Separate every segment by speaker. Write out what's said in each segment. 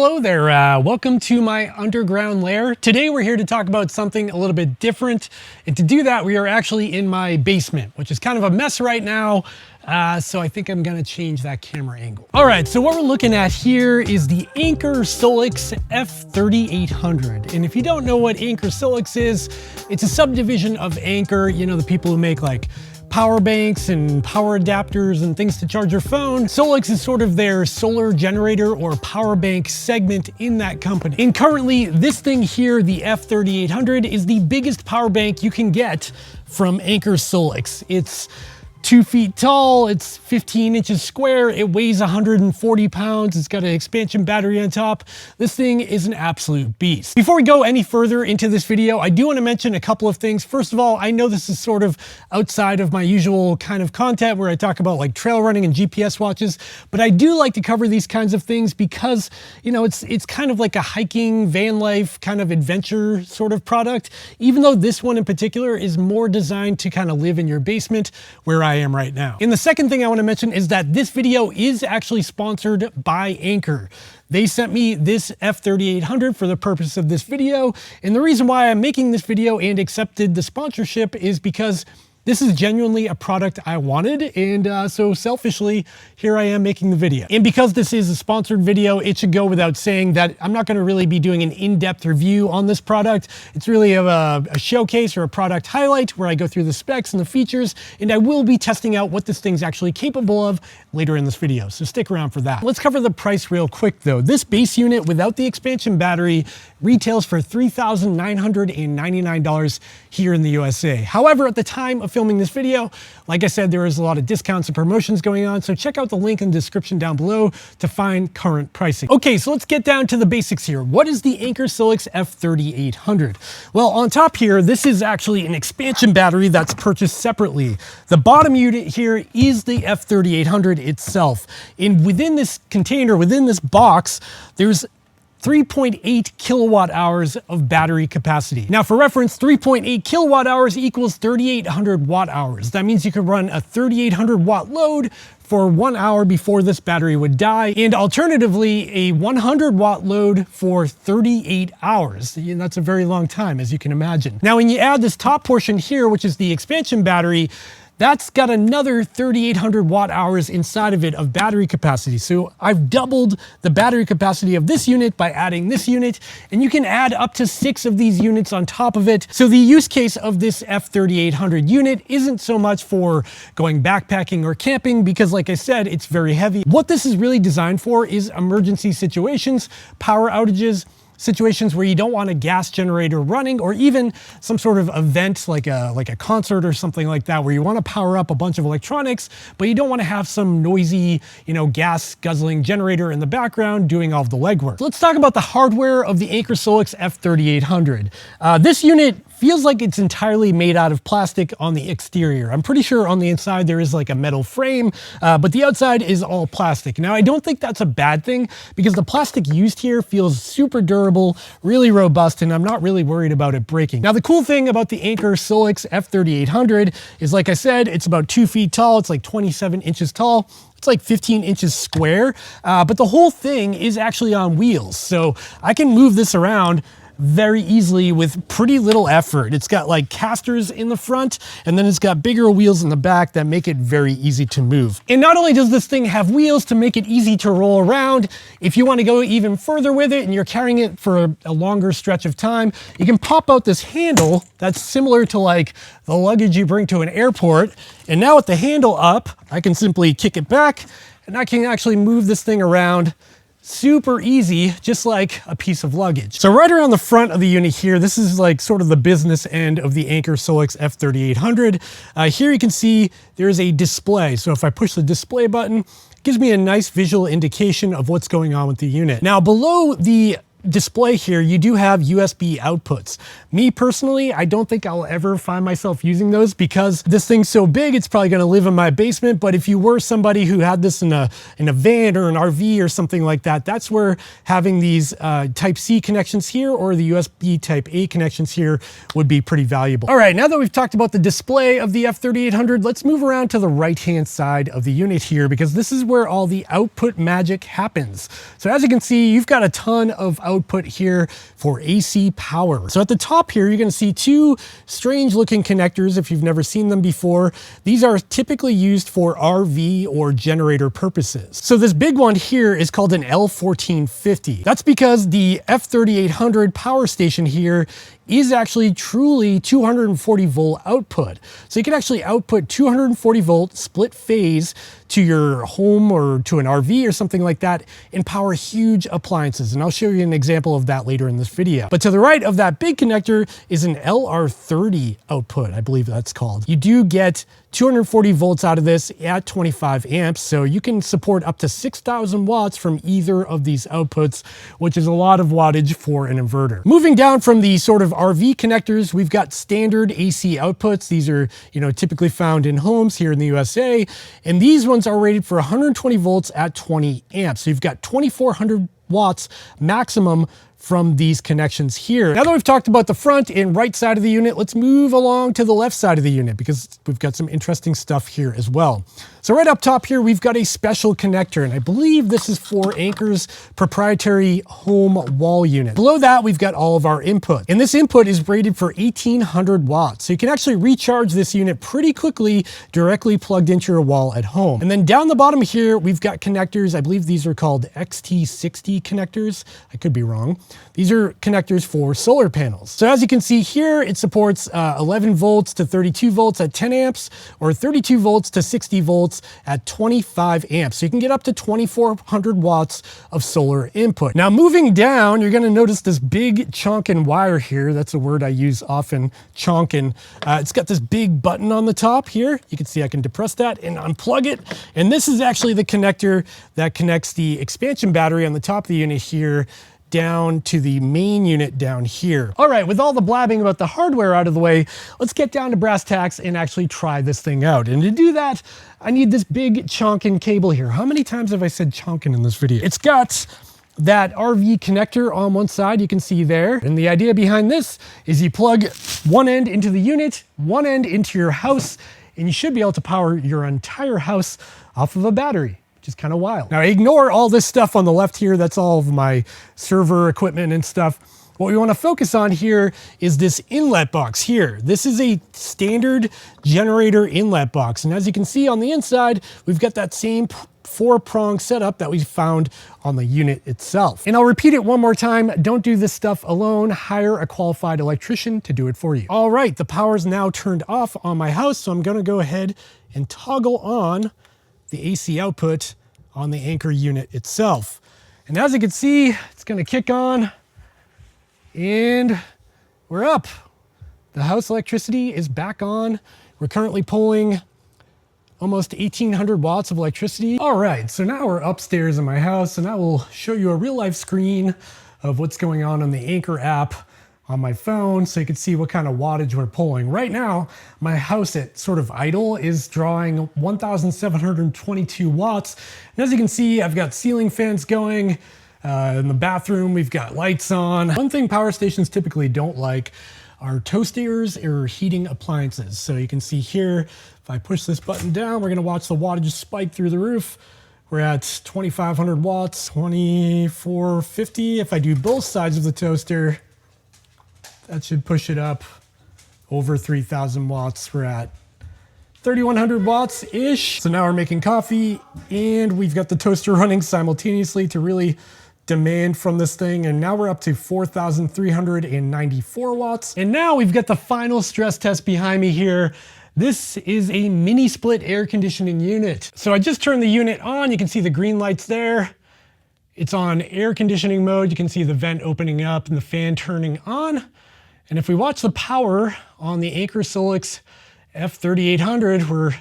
Speaker 1: hello there. Welcome to my underground lair. Today we're here to talk about something a little bit different. And to do that, we are actually in my basement, which is kind of a mess right now. So I think I'm gonna change that camera angle. All right, so what we're looking at here is the Anker Solix F3800. And if you don't know what Anker Solix is, it's a subdivision of Anker, you know, the people who make like power banks and power adapters and things to charge your phone. Solix is sort of their solar generator or power bank segment in that company. And currently this thing here, the F3800, is the biggest power bank you can get from Anker Solix. It's 2 feet tall, it's 15 inches square, it weighs 140 pounds, it's got an expansion battery on top. This thing is an absolute beast. Before we go any further into this video, I do want to mention a couple of things. First of all, I know this is sort of outside of my usual kind of content where I talk about like trail running and GPS watches, but I do like to cover these kinds of things because, you know, it's kind of like a hiking, van life kind of adventure sort of product, even though this one in particular is more designed to kind of live in your basement where I am right now. And the second thing I want to mention is that this video is actually sponsored by Anker. They sent me this F3800 for the purpose of this video. And the reason why I'm making this video and accepted the sponsorship is because this is genuinely a product I wanted, and so selfishly, here I am making the video. And because this is a sponsored video, it should go without saying that I'm not gonna really be doing an in-depth review on this product. It's really a showcase or a product highlight where I go through the specs and the features, and I will be testing out what this thing's actually capable of later in this video, so stick around for that. Let's cover the price real quick though. This base unit without the expansion battery retails for $3,999 here in the USA. However, at the time of filming this video, like I said, there is a lot of discounts and promotions going on, so check out the link in the description down below to find current pricing. Okay, so let's get down to the basics here. What is the Anker Solix F3800? Well, on top here, this is actually an expansion battery that's purchased separately. The bottom unit here is the F3800 itself. And within this container, within this box, there's 3.8 kilowatt hours of battery capacity. Now for reference, 3.8 kilowatt hours equals 3,800 watt hours. That means you could run a 3,800 watt load for 1 hour before this battery would die, and alternatively, a 100 watt load for 38 hours. And that's a very long time, as you can imagine. Now, when you add this top portion here, which is the expansion battery, that's got another 3,800 watt hours inside of it of battery capacity. So I've doubled the battery capacity of this unit by adding this unit, and you can add up to 6 of these units on top of it. So the use case of this F3800 unit isn't so much for going backpacking or camping because, like I said, it's very heavy. What this is really designed for is emergency situations, power outages, situations where you don't want a gas generator running, or even some sort of event like a concert or something like that, where you want to power up a bunch of electronics, but you don't want to have some noisy, you know, gas guzzling generator in the background doing all of the legwork. Let's talk about the hardware of the Anker Solix F3800. This unit feels like it's entirely made out of plastic on the exterior. I'm pretty sure on the inside there is like a metal frame, but the outside is all plastic. Now, I don't think that's a bad thing because the plastic used here feels super durable, really robust, and I'm not really worried about it breaking. Now, the cool thing about the Anker Solix F3800 is, like I said, it's about 2 feet tall. It's like 27 inches tall. It's like 15 inches square, but the whole thing is actually on wheels. So I can move this around very easily with pretty little effort. It's got like casters in the front, and then it's got bigger wheels in the back that make it very easy to move. And not only does this thing have wheels to make it easy to roll around, if you want to go even further with it and you're carrying it for a longer stretch of time, you can pop out this handle that's similar to like the luggage you bring to an airport. And now with the handle up, I can simply kick it back and I can actually move this thing around super easy, just like a piece of luggage. So right around the front of the unit here, this is like sort of the business end of the Anker Solix F3800. Here you can see there's a display. So if I push the display button, it gives me a nice visual indication of what's going on with the unit. Now below the display here, you do have USB outputs. Me personally, I don't think I'll ever find myself using those because this thing's so big, it's probably gonna live in my basement. But if you were somebody who had this in a van or an RV or something like that, that's where having these Type-C connections here or the USB Type-A connections here would be pretty valuable. All right, now that we've talked about the display of the F3800, let's move around to the right-hand side of the unit here because this is where all the output magic happens. So as you can see, you've got a ton of output here for AC power. So at the top here, you're gonna see two strange looking connectors if you've never seen them before. These are typically used for RV or generator purposes. So this big one here is called an L1450. That's because the F3800 power station here is actually truly 240 volt output. So you can actually output 240 volt split phase to your home or to an RV or something like that and power huge appliances. And I'll show you an example of that later in this video. But to the right of that big connector is an LR30 output, I believe that's called. You do get 240 volts out of this at 25 amps. So you can support up to 6,000 watts from either of these outputs, which is a lot of wattage for an inverter. Moving down from the sort of RV connectors, we've got standard AC outputs. These are, typically found in homes here in the USA. And these ones are rated for 120 volts at 20 amps. So you've got 2,400 watts maximum from these connections here. Now that we've talked about the front and right side of the unit, let's move along to the left side of the unit because we've got some interesting stuff here as well. So right up top here, we've got a special connector, and I believe this is for Anker's proprietary home wall unit. Below that, we've got all of our input, and this input is rated for 1,800 watts. So you can actually recharge this unit pretty quickly directly plugged into your wall at home. And then down the bottom here, we've got connectors. I believe these are called XT60 connectors. I could be wrong. These are connectors for solar panels. So as you can see here, it supports 11 volts to 32 volts at 10 amps or 32 volts to 60 volts at 25 amps. So you can get up to 2,400 watts of solar input. Now moving down, you're gonna notice this big chonkin wire here. That's a word I use often, chonkin. It's got this big button on the top here. You can see I can depress that and unplug it. And this is actually the connector that connects the expansion battery on the top of the unit here down to the main unit down here. All right, with all the blabbing about the hardware out of the way, let's get down to brass tacks and actually try this thing out. And to do that, I need this big chonkin cable here. How many times have I said chonkin in this video? It's got that RV connector on one side, you can see there. And the idea behind this is you plug one end into the unit, one end into your house, and you should be able to power your entire house off of a battery. Which is kind of wild. Now ignore all this stuff on the left here. That's all of my server equipment and stuff. What we want to focus on here is this inlet box here. This is a standard generator inlet box. And as you can see on the inside, we've got that same 4-prong setup that we found on the unit itself. And I'll repeat it one more time. Don't do this stuff alone. Hire a qualified electrician to do it for you. All right, the power's now turned off on my house. So I'm going to go ahead and toggle on the AC output on the Anker unit itself. And as you can see, it's gonna kick on and we're up. The house electricity is back on. We're currently pulling almost 1,800 watts of electricity. All right, so now we're upstairs in my house and I will show you a real life screen of what's going on the Anker app on my phone so you can see what kind of wattage we're pulling. Right now, my house at sort of idle is drawing 1,722 watts. And as you can see, I've got ceiling fans going. In the bathroom, we've got lights on. One thing power stations typically don't like are toasters or heating appliances. So you can see here, if I push this button down, we're gonna watch the wattage spike through the roof. We're at 2,500 watts, 2,450. If I do both sides of the toaster, that should push it up over 3,000 watts. We're at 3,100 watts-ish. So now we're making coffee and we've got the toaster running simultaneously to really demand from this thing. And now we're up to 4,394 watts. And now we've got the final stress test behind me here. This is a mini split air conditioning unit. So I just turned the unit on. You can see the green lights there. It's on air conditioning mode. You can see the vent opening up and the fan turning on. And if we watch the power on the Anker Solix F3800, we're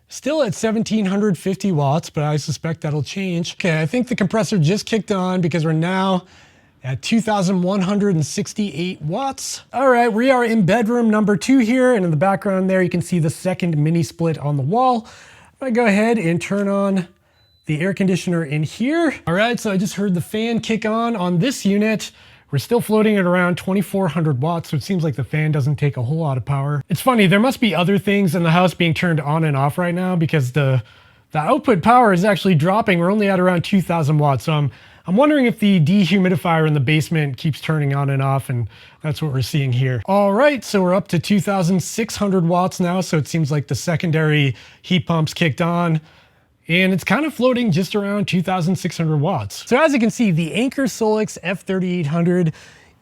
Speaker 1: still at 1,750 watts, but I suspect that'll change. Okay, I think the compressor just kicked on because we're now at 2,168 watts. All right, we are in bedroom number 2 here, and in the background there, you can see the second mini split on the wall. I'm gonna go ahead and turn on the air conditioner in here. All right, so I just heard the fan kick on this unit. We're still floating at around 2,400 watts, so it seems like the fan doesn't take a whole lot of power. It's funny, there must be other things in the house being turned on and off right now because the output power is actually dropping. We're only at around 2,000 watts. So I'm wondering if the dehumidifier in the basement keeps turning on and off, and that's what we're seeing here. All right, so we're up to 2,600 watts now. So it seems like the secondary heat pumps kicked on, and it's kind of floating just around 2,600 watts. So as you can see, the Anker Solix F3800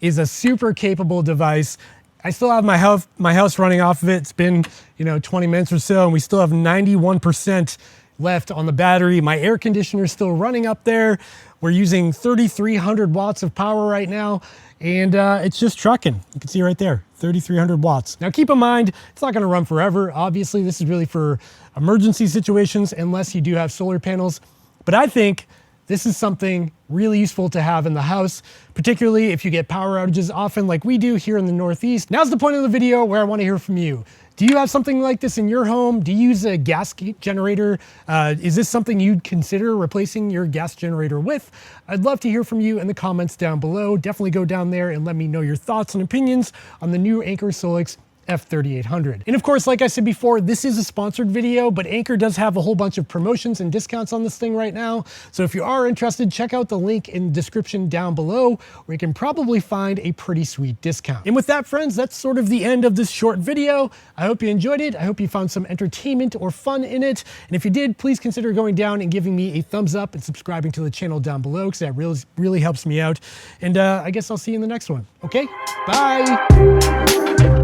Speaker 1: is a super capable device. I still have my house running off of it. It's been, 20 minutes or so, and we still have 91% left on the battery. My air conditioner is still running up there. We're using 3,300 watts of power right now, and it's just trucking. You can see right there, 3,300 watts. Now keep in mind, it's not gonna run forever. Obviously, this is really for emergency situations, unless you do have solar panels. But I think this is something really useful to have in the house, particularly if you get power outages often like we do here in the Northeast. Now's the point of the video where I wanna hear from you. Do you have something like this in your home? Do you use a gas generator? Is this something you'd consider replacing your gas generator with? I'd love to hear from you in the comments down below. Definitely go down there and let me know your thoughts and opinions on the new Anker Solix F3800. And of course, like I said before, this is a sponsored video, but Anker does have a whole bunch of promotions and discounts on this thing right now. So if you are interested, check out the link in the description down below, where you can probably find a pretty sweet discount. And with that, friends, that's sort of the end of this short video. I hope you enjoyed it. I hope you found some entertainment or fun in it. And if you did, please consider going down and giving me a thumbs up and subscribing to the channel down below, because that really helps me out. And I guess I'll see you in the next one. Okay, bye.